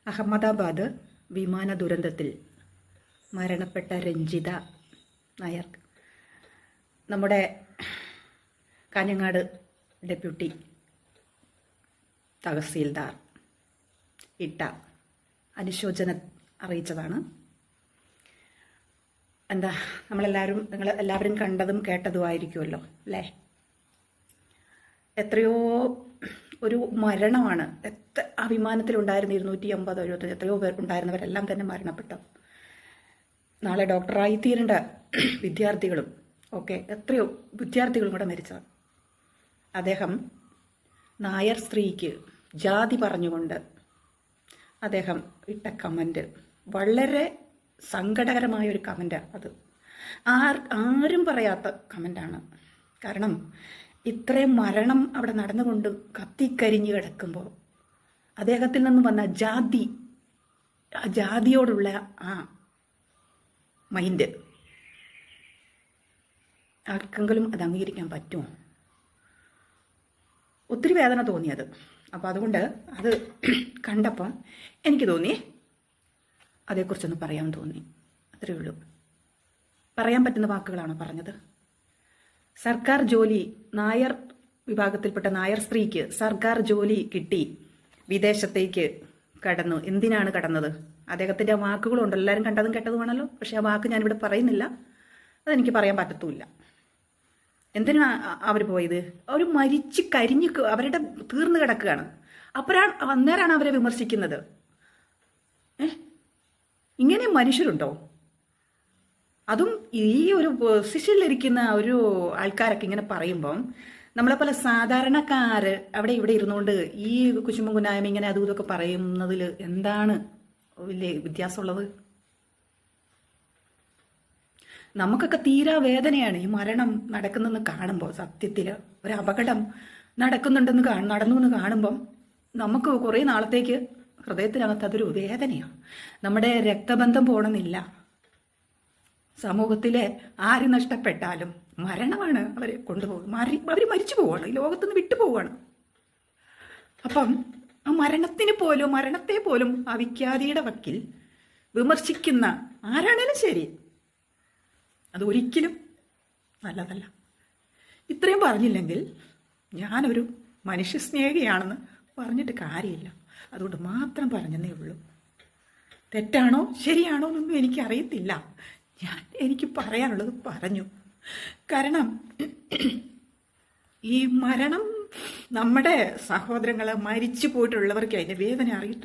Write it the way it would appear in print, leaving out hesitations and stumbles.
അഹമ്മദാബാദ് വിമാന ദുരന്തത്തിൽ മരണപ്പെട്ട രഞ്ജിത നായർ നമ്മുടെ കാഞ്ഞങ്ങാട് ഡെപ്യൂട്ടി തഹസീൽദാർ ഇട്ട അനുശോചനം അറിയിച്ചതാണ്. എന്താ നിങ്ങളെല്ലാവരും കണ്ടതും കേട്ടതുമായിരിക്കുമല്ലോ അല്ലേ? എത്രയോ ഒരു മരണമാണ്. ആ വിമാനത്തിലുണ്ടായിരുന്ന 250 25 എത്രയോ പേർ ഉണ്ടായിരുന്നവരെല്ലാം തന്നെ മരണപ്പെട്ടു. നാളെ ഡോക്ടറായി തീരേണ്ട വിദ്യാർത്ഥികളും ഒക്കെ എത്രയോ വിദ്യാർത്ഥികളും കൂടെ മരിച്ചത്. അദ്ദേഹം നായർ സ്ത്രീക്ക് ജാതി പറഞ്ഞുകൊണ്ട് അദ്ദേഹം ഇട്ട കമൻറ്റ് വളരെ സങ്കടകരമായ ഒരു കമൻറ്റാണ് അത്. ആരും പറയാത്ത കമൻറ്റാണ്. കാരണം ഇത്രയും മരണം അവിടെ നടന്നുകൊണ്ട് കത്തിക്കരിഞ്ഞ് കിടക്കുമ്പോൾ അദ്ദേഹത്തിൽ നിന്നും വന്ന ജാതിയോടുള്ള ആ മൈൻഡ് ആർക്കെങ്കിലും അത് അംഗീകരിക്കാൻ പറ്റുമോ? ഒത്തിരി വേദന തോന്നിയത്. അപ്പോൾ അതുകൊണ്ട് അത് കണ്ടപ്പം എനിക്ക് തോന്നി അതേക്കുറിച്ചൊന്ന് പറയാൻ തോന്നി. അത്രയേ ഉള്ളൂ. പറയാൻ പറ്റുന്ന വാക്കുകളാണോ പറഞ്ഞത്? സർക്കാർ ജോലി, നായർ വിഭാഗത്തിൽപ്പെട്ട നായർ സ്ത്രീക്ക് സർക്കാർ ജോലി കിട്ടി വിദേശത്തേക്ക് കടന്നു. എന്തിനാണ് കടന്നത്? അദ്ദേഹത്തിൻ്റെ വാക്കുകളുണ്ട്, എല്ലാവരും കണ്ടതും കേട്ടതുമാണല്ലോ. പക്ഷെ ആ വാക്ക് ഞാനിവിടെ പറയുന്നില്ല, അതെനിക്ക് പറയാൻ പറ്റത്തുമില്ല. എന്തിനാ അവർ പോയത്? അവർ മരിച്ച് കരിഞ്ഞ് അവരുടെ തീർന്നു കിടക്കുകയാണ്. അന്നേരമാണ് അവരെ വിമർശിക്കുന്നത്. ഇങ്ങനെ മനുഷ്യരുണ്ടോ? അതും ഈ ഒരു പൊസിഷനിലിരിക്കുന്ന ഒരു ആൾക്കാരൊക്കെ ഇങ്ങനെ പറയുമ്പം നമ്മളെപ്പോലെ സാധാരണക്കാർ അവിടെ ഇവിടെ ഇരുന്നുകൊണ്ട് ഈ കുശുമ്പും കുന്നായ്മ ഇങ്ങനെ അതും ഇതൊക്കെ പറയുന്നതിൽ എന്താണ് വലിയ വ്യത്യാസമുള്ളത്? നമുക്കൊക്കെ തീരാ വേദനയാണ് ഈ മരണം നടക്കുന്നെന്ന് കാണുമ്പോൾ. സത്യത്തിൽ ഒരു അപകടം നടന്നു എന്ന് കാണുമ്പം നമുക്ക് കുറേ നാളത്തേക്ക് ഹൃദയത്തിനകത്ത് അതൊരു വേദനയാണ്. നമ്മുടെ രക്തബന്ധം പോകണമെന്നില്ല. സമൂഹത്തിലെ ആര് നഷ്ടപ്പെട്ടാലും മരണമാണ് അവരെ കൊണ്ടുപോകും. അവർ മരിച്ചു പോവുകയാണ്, ഈ ലോകത്തുനിന്ന് വിട്ടു പോവുകയാണ്. അപ്പം ആ മരണത്തെ പോലും ആ വിഖ്യാതിയുടെ വക്കിൽ വിമർശിക്കുന്ന ആരാണേലും ശരി, അത് ഒരിക്കലും നല്ലതല്ല. ഇത്രയും പറഞ്ഞില്ലെങ്കിൽ ഞാനൊരു മനുഷ്യസ്നേഹിയാണെന്ന് പറഞ്ഞിട്ട് കാര്യമില്ല. അതുകൊണ്ട് മാത്രം പറഞ്ഞതേ ഉള്ളൂ. തെറ്റാണോ ശരിയാണോ എന്നൊന്നും എനിക്കറിയത്തില്ല. എനിക്ക് പറയാനുള്ളത് പറഞ്ഞു. കാരണം ഈ മരണം നമ്മുടെ സഹോദരങ്ങളെ മരിച്ചു പോയിട്ടുള്ളവർക്ക് അതിൻ്റെ വേദന അറിയത്തുള്ളൂ.